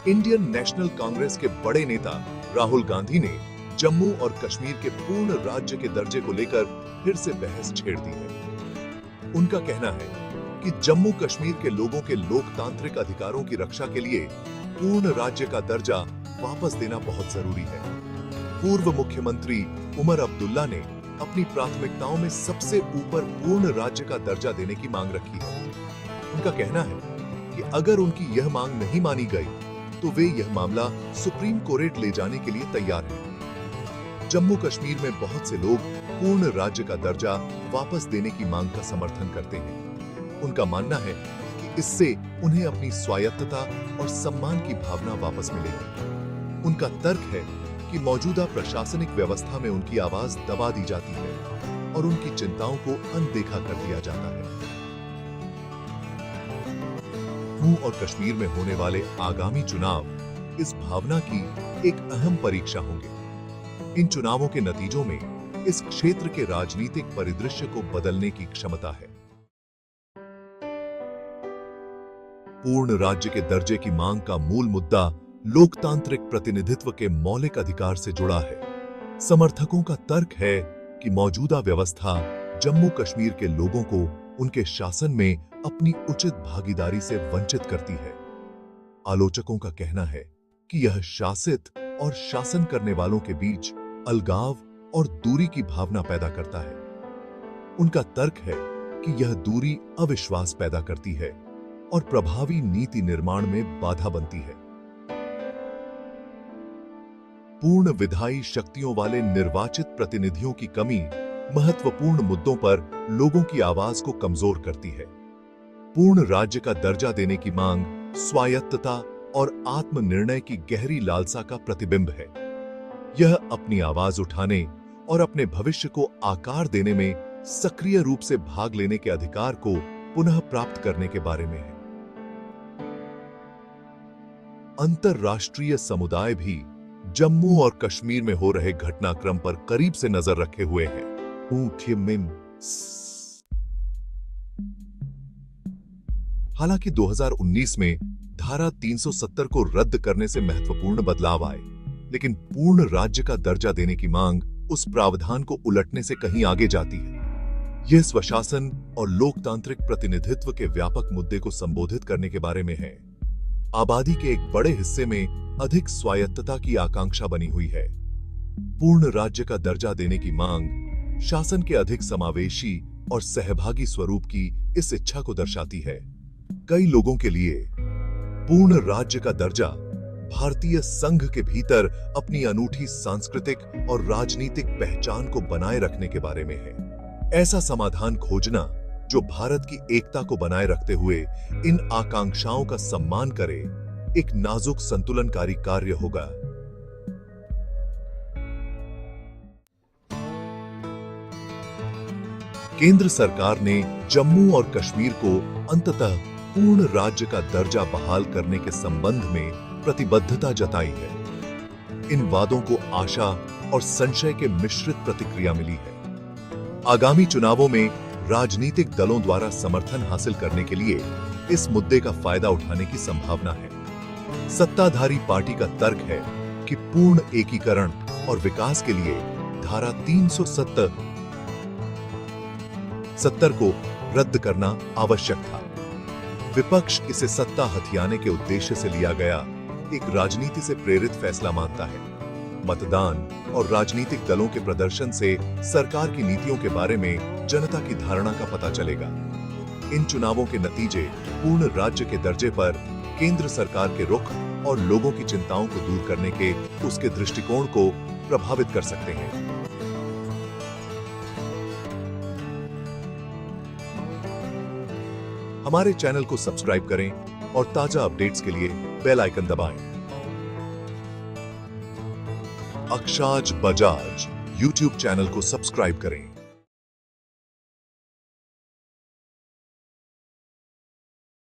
Indian national Congress के बड़े नेता राहुल गांधी ने जम्मू और कश्मीर के पूर्ण राज्य के दर्जे को लेकर फिर से बहस छेड़ दी है। उनका कहना है कि जम्मू कश्मीर के लोगों के लोकतांत्रिक अधिकारों की रक्षा के लिए पूर्ण राज्य का दर्जा वापस देना बहुत जरूरी है। पूर्व मुख्यमंत्री उमर अब्दुल्ला ने अपनी प्राथमिकताओं में सबसे ऊपर पूर्ण राज्य का दर्जा देने की मांग रखी है। उनका कहना है कि अगर उनकी यह मांग नहीं मानी गई तो वे यह मामला सुप्रीम कोर्ट ले जाने के लिए तैयार हैं। जम्मू कश्मीर में बहुत से लोग पूर्ण राज्य का दर्जा वापस देने की मांग का समर्थन करते हैं। उनका मानना है कि इससे उन्हें अपनी स्वायत्तता और सम्मान की भावना वापस मिलेगी। उनका तर्क है कि मौजूदा प्रशासनिक व्यवस्था में उनकी आवाज दबा दी जाती है और उनकी चिंताओं को अनदेखा कर दिया जाता है। जम्मू और कश्मीर में होने वाले आगामी चुनाव इस भावना की एक अहम परीक्षा होंगे। इन चुनावों के नतीजों में इस क्षेत्र के राजनीतिक परिदृश्य को बदलने की क्षमता है। पूर्ण राज्य के दर्जे की मांग का मूल मुद्दा लोकतांत्रिक प्रतिनिधित्व के मौलिक अधिकार से जुड़ा है। समर्थकों का तर्क है कि मौजूदा व्यवस्था जम्मू कश्मीर के लोगों को उनके शासन में अपनी उचित भागीदारी से वंचित करती है। आलोचकों का कहना है कि यह शासित और शासन करने वालों के बीच अलगाव और दूरी की भावना पैदा करता है। उनका तर्क है कि यह दूरी अविश्वास पैदा करती है और प्रभावी नीति निर्माण में बाधा बनती है। पूर्ण विधायी शक्तियों वाले निर्वाचित प्रतिनिधियों की कमी महत्वपूर्ण मुद्दों पर लोगों की आवाज को कमजोर करती है। पूर्ण राज्य का दर्जा देने की मांग स्वायत्तता और आत्मनिर्णय की गहरी लालसा का प्रतिबिंब है। यह अपनी आवाज उठाने और अपने भविष्य को आकार देने में सक्रिय रूप से भाग लेने के अधिकार को पुनः प्राप्त करने के बारे में है। अंतरराष्ट्रीय समुदाय भी जम्मू और कश्मीर में हो रहे घटनाक्रम पर करीब से नजर रखे हुए हैं। हालांकि 2019 में धारा 370 को रद्द करने से महत्वपूर्ण बदलाव आए, लेकिन पूर्ण राज्य का दर्जा देने की मांग उस प्रावधान को उलटने से कहीं आगे जाती है। यह स्वशासन और लोकतांत्रिक प्रतिनिधित्व के व्यापक मुद्दे को संबोधित करने के बारे में है। आबादी के एक बड़े हिस्से में अधिक स्वायत्तता की आकांक्षा बनी हुई है। पूर्ण राज्य का दर्जा देने की मांग शासन के अधिक समावेशी और सहभागी स्वरूप की इस इच्छा को दर्शाती है। कई लोगों के लिए पूर्ण राज्य का दर्जा भारतीय संघ के भीतर अपनी अनूठी सांस्कृतिक और राजनीतिक पहचान को बनाए रखने के बारे में है। ऐसा समाधान खोजना जो भारत की एकता को बनाए रखते हुए इन आकांक्षाओं का सम्मान करे, एक नाजुक संतुलनकारी कार्य होगा। केंद्र सरकार ने जम्मू और कश्मीर को अंततः पूर्ण राज्य का दर्जा बहाल करने के संबंध में प्रतिबद्धता जताई है। इन वादों को आशा और संशय के मिश्रित प्रतिक्रिया मिली है। आगामी चुनावों में राजनीतिक दलों द्वारा समर्थन हासिल करने के लिए इस मुद्दे का फायदा उठाने की संभावना है। सत्ताधारी पार्टी का तर्क है कि पूर्ण एकीकरण और विकास के लिए धारा 370 को रद्द करना आवश्यक था। विपक्ष इसे सत्ता हथियाने के उद्देश्य से लिया गया एक राजनीति से प्रेरित फैसला मानता है। मतदान और राजनीतिक दलों के प्रदर्शन से सरकार की नीतियों के बारे में जनता की धारणा का पता चलेगा। इन चुनावों के नतीजे पूर्ण राज्य के दर्जे पर केंद्र सरकार के रुख और लोगों की चिंताओं को दूर करने के उसके दृष्टिकोण को प्रभावित कर सकते हैं। हमारे चैनल को सब्सक्राइब करें और ताजा अपडेट्स के लिए बेल आइकन दबाएं। अक्षाज बजाज यूट्यूब चैनल को सब्सक्राइब करें।